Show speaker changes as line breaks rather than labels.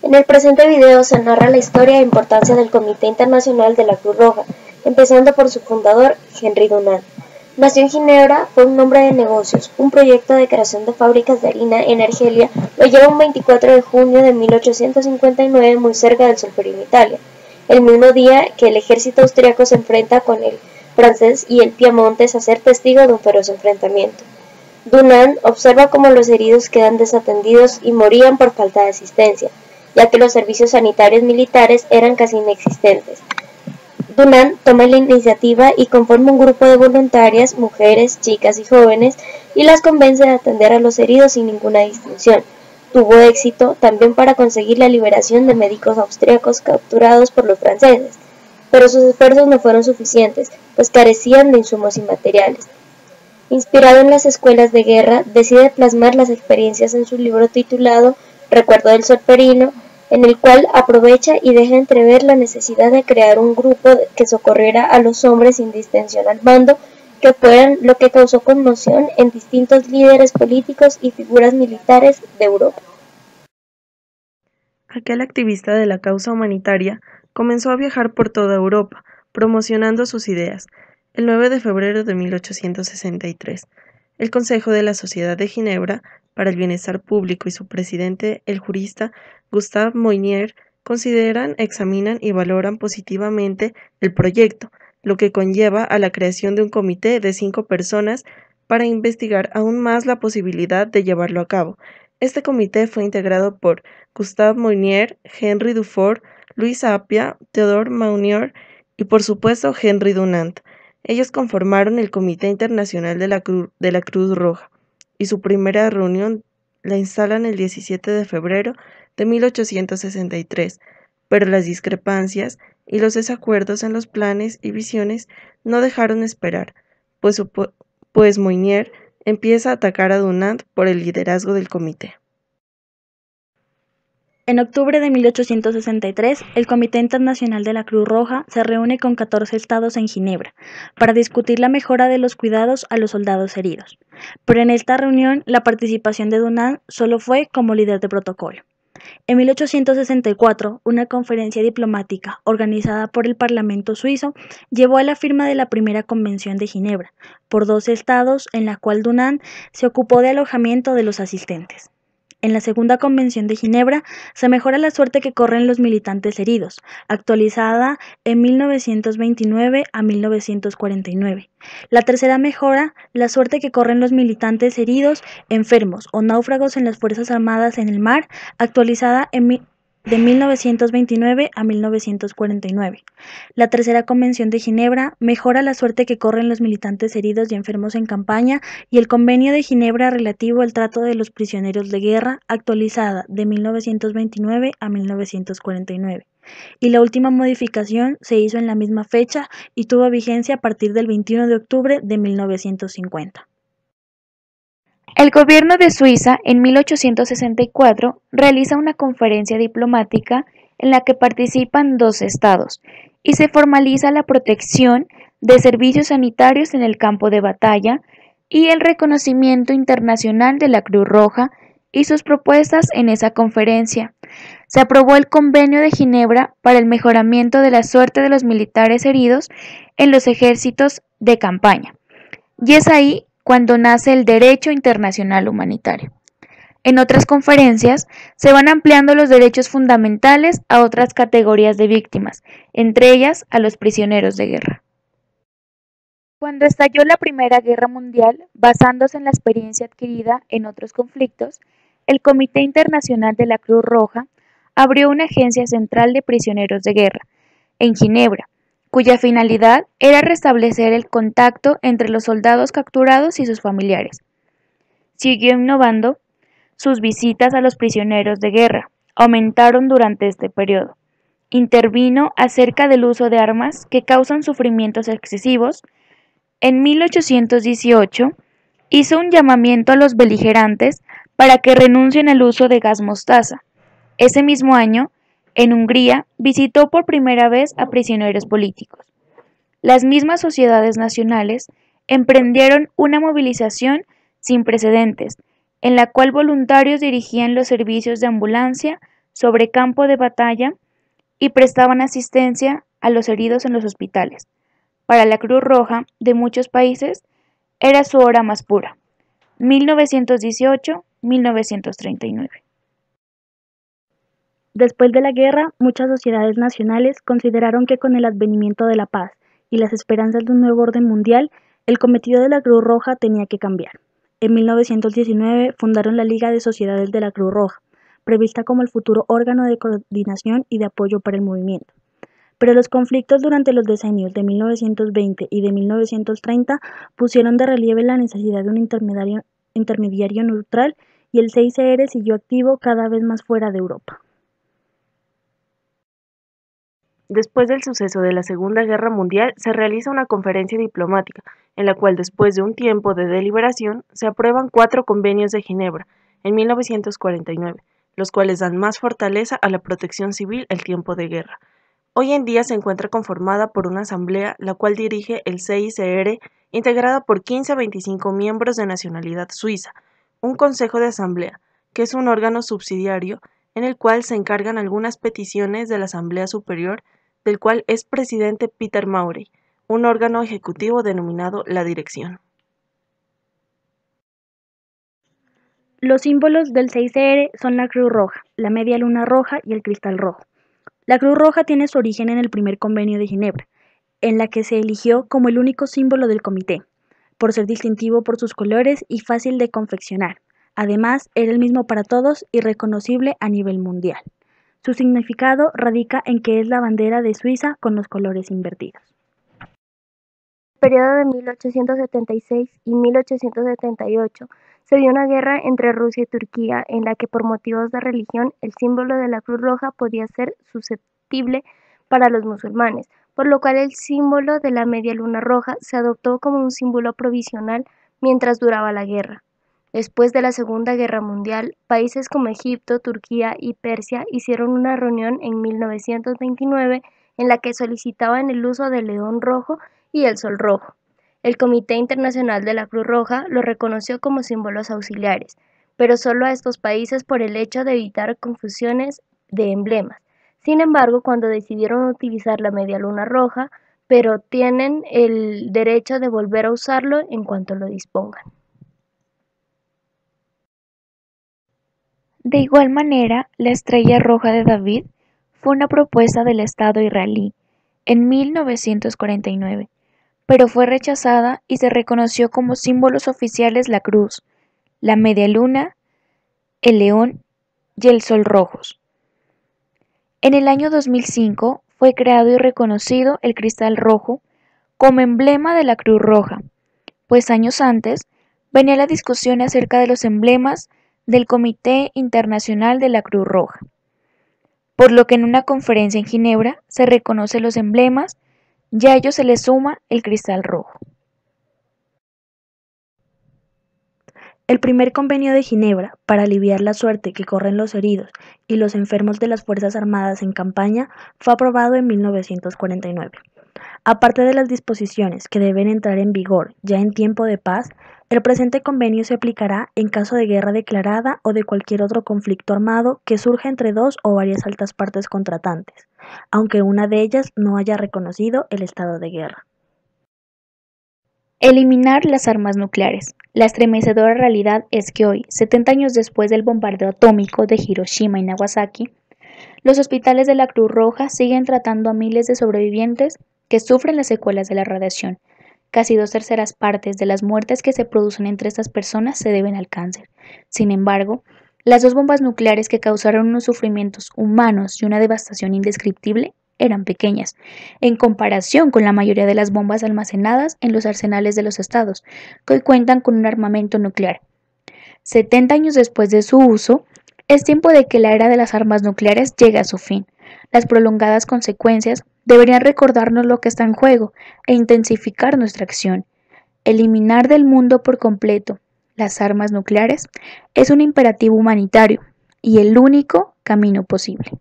En el presente video se narra la historia e importancia del Comité Internacional de la Cruz Roja, empezando por su fundador, Henry Dunant. Nació en Ginebra, fue un hombre de negocios. Un proyecto de creación de fábricas de harina en Argelia lo lleva un 24 de junio de 1859 muy cerca del Solferino, Italia, el mismo día que el ejército austriaco se enfrenta con el francés y el Piamontes a ser testigo de un feroz enfrentamiento. Dunant observa cómo los heridos quedan desatendidos y morían por falta de asistencia, ya que los servicios sanitarios militares eran casi inexistentes. Dunant toma la iniciativa y conforma un grupo de voluntarias, mujeres, chicas y jóvenes, y las convence de atender a los heridos sin ninguna distinción. Tuvo éxito también para conseguir la liberación de médicos austriacos capturados por los franceses, pero sus esfuerzos no fueron suficientes, pues carecían de insumos y materiales. Inspirado en las escuelas de guerra, decide plasmar las experiencias en su libro titulado Recuerdo del Solferino, en el cual aprovecha y deja entrever la necesidad de crear un grupo que socorriera a los hombres sin distinción al mando, que fueran lo que causó conmoción en distintos líderes políticos y figuras militares de Europa.
Aquel activista de la causa humanitaria comenzó a viajar por toda Europa, promocionando sus ideas. El 9 de febrero de 1863, el Consejo de la Sociedad de Ginebra para el Bienestar Público y su presidente, el jurista Gustave Moynier, consideran, examinan y valoran positivamente el proyecto, lo que conlleva a la creación de un comité de 5 personas para investigar aún más la posibilidad de llevarlo a cabo. Este comité fue integrado por Gustave Moynier, Henry Dufour, Louis Appia, Theodore Monnier y por supuesto Henry Dunant. Ellos conformaron el Comité Internacional de la Cruz Roja y su primera reunión la instalan el 17 de febrero de 1863, pero las discrepancias y los desacuerdos en los planes y visiones no dejaron esperar, pues Moynier empieza a atacar a Dunant por el liderazgo del comité.
En octubre de 1863, el Comité Internacional de la Cruz Roja se reúne con 14 estados en Ginebra para discutir la mejora de los cuidados a los soldados heridos. Pero en esta reunión, la participación de Dunant solo fue como líder de protocolo. En 1864, una conferencia diplomática organizada por el Parlamento suizo llevó a la firma de la primera Convención de Ginebra por 12 estados, en la cual Dunant se ocupó de alojamiento de los asistentes. En la segunda Convención de Ginebra se mejora la suerte que corren los militantes heridos, actualizada en 1929 a 1949. La tercera mejora la suerte que corren los militantes heridos, enfermos o náufragos en las Fuerzas Armadas en el mar, actualizada de 1929 a 1949. La tercera Convención de Ginebra mejora la suerte que corren los militantes heridos y enfermos en campaña, y el Convenio de Ginebra relativo al trato de los prisioneros de guerra, actualizada de 1929 a 1949. Y la última modificación se hizo en la misma fecha y tuvo vigencia a partir del 21 de octubre de 1950.
El gobierno de Suiza, en 1864, realiza una conferencia diplomática en la que participan 12 estados y se formaliza la protección de servicios sanitarios en el campo de batalla y el reconocimiento internacional de la Cruz Roja y sus propuestas en esa conferencia. Se aprobó el Convenio de Ginebra para el mejoramiento de la suerte de los militares heridos en los ejércitos de campaña, y es ahí cuando nace el derecho internacional humanitario. En otras conferencias se van ampliando los derechos fundamentales a otras categorías de víctimas, entre ellas a los prisioneros de guerra. Cuando estalló la Primera Guerra Mundial, basándose en la experiencia adquirida en otros conflictos, el Comité Internacional de la Cruz Roja abrió una agencia central de prisioneros de guerra en Ginebra, cuya finalidad era restablecer el contacto entre los soldados capturados y sus familiares. Siguió innovando. Sus visitas a los prisioneros de guerra aumentaron durante este periodo. Intervino acerca del uso de armas que causan sufrimientos excesivos. En 1818 hizo un llamamiento a los beligerantes para que renuncien al uso de gas mostaza. Ese mismo año, en Hungría, visitó por primera vez a prisioneros políticos. Las mismas sociedades nacionales emprendieron una movilización sin precedentes, en la cual voluntarios dirigían los servicios de ambulancia sobre campo de batalla y prestaban asistencia a los heridos en los hospitales. Para la Cruz Roja de muchos países era su hora más pura, 1918-1939.
Después de la guerra, muchas sociedades nacionales consideraron que con el advenimiento de la paz y las esperanzas de un nuevo orden mundial, el cometido de la Cruz Roja tenía que cambiar. En 1919 fundaron la Liga de Sociedades de la Cruz Roja, prevista como el futuro órgano de coordinación y de apoyo para el movimiento. Pero los conflictos durante los decenios de 1920 y de 1930 pusieron de relieve la necesidad de un intermediario neutral y el CICR siguió activo cada vez más fuera de Europa.
Después del suceso de la Segunda Guerra Mundial, se realiza una conferencia diplomática, en la cual después de un tiempo de deliberación, se aprueban 4 convenios de Ginebra, en 1949, los cuales dan más fortaleza a la protección civil en tiempo de guerra. Hoy en día se encuentra conformada por una asamblea, la cual dirige el CICR, integrada por 15 a 25 miembros de nacionalidad suiza, un consejo de asamblea, que es un órgano subsidiario, en el cual se encargan algunas peticiones de la Asamblea Superior, del cual es presidente Peter Maurer, un órgano ejecutivo denominado la Dirección.
Los símbolos del CICR son la Cruz Roja, la media luna roja y el cristal rojo. La Cruz Roja tiene su origen en el primer convenio de Ginebra, en la que se eligió como el único símbolo del comité, por ser distintivo por sus colores y fácil de confeccionar. Además, era el mismo para todos y reconocible a nivel mundial. Su significado radica en que es la bandera de Suiza con los colores invertidos.
En el periodo de 1876 y 1878 se dio una guerra entre Rusia y Turquía en la que por motivos de religión el símbolo de la Cruz Roja podía ser susceptible para los musulmanes, por lo cual el símbolo de la media luna roja se adoptó como un símbolo provisional mientras duraba la guerra. Después de la Segunda Guerra Mundial, países como Egipto, Turquía y Persia hicieron una reunión en 1929 en la que solicitaban el uso del león rojo y el sol rojo. El Comité Internacional de la Cruz Roja lo reconoció como símbolos auxiliares, pero solo a estos países por el hecho de evitar confusiones de emblemas. Sin embargo, cuando decidieron utilizar la media luna roja, pero tienen el derecho de volver a usarlo en cuanto lo dispongan.
De igual manera, la estrella roja de David fue una propuesta del Estado israelí en 1949, pero fue rechazada y se reconoció como símbolos oficiales la cruz, la media luna, el león y el sol rojos. En el año 2005 fue creado y reconocido el cristal rojo como emblema de la Cruz Roja, pues años antes venía la discusión acerca de los emblemas del Comité Internacional de la Cruz Roja, por lo que en una conferencia en Ginebra se reconoce los emblemas y a ellos se les suma el cristal rojo.
El primer convenio de Ginebra para aliviar la suerte que corren los heridos y los enfermos de las Fuerzas Armadas en campaña fue aprobado en 1949. Aparte de las disposiciones que deben entrar en vigor ya en tiempo de paz, el presente convenio se aplicará en caso de guerra declarada o de cualquier otro conflicto armado que surja entre dos o varias altas partes contratantes, aunque una de ellas no haya reconocido el estado de guerra.
Eliminar las armas nucleares. La estremecedora realidad es que hoy, 70 años después del bombardeo atómico de Hiroshima y Nagasaki, los hospitales de la Cruz Roja siguen tratando a miles de sobrevivientes que sufren las secuelas de la radiación. Casi 2/3 partes de las muertes que se producen entre estas personas se deben al cáncer. Sin embargo, las 2 bombas nucleares que causaron unos sufrimientos humanos y una devastación indescriptible eran pequeñas, en comparación con la mayoría de las bombas almacenadas en los arsenales de los estados, que hoy cuentan con un armamento nuclear. 70 años después de su uso, es tiempo de que la era de las armas nucleares llegue a su fin. Las prolongadas consecuencias deberían recordarnos lo que está en juego e intensificar nuestra acción. Eliminar del mundo por completo las armas nucleares es un imperativo humanitario y el único camino posible.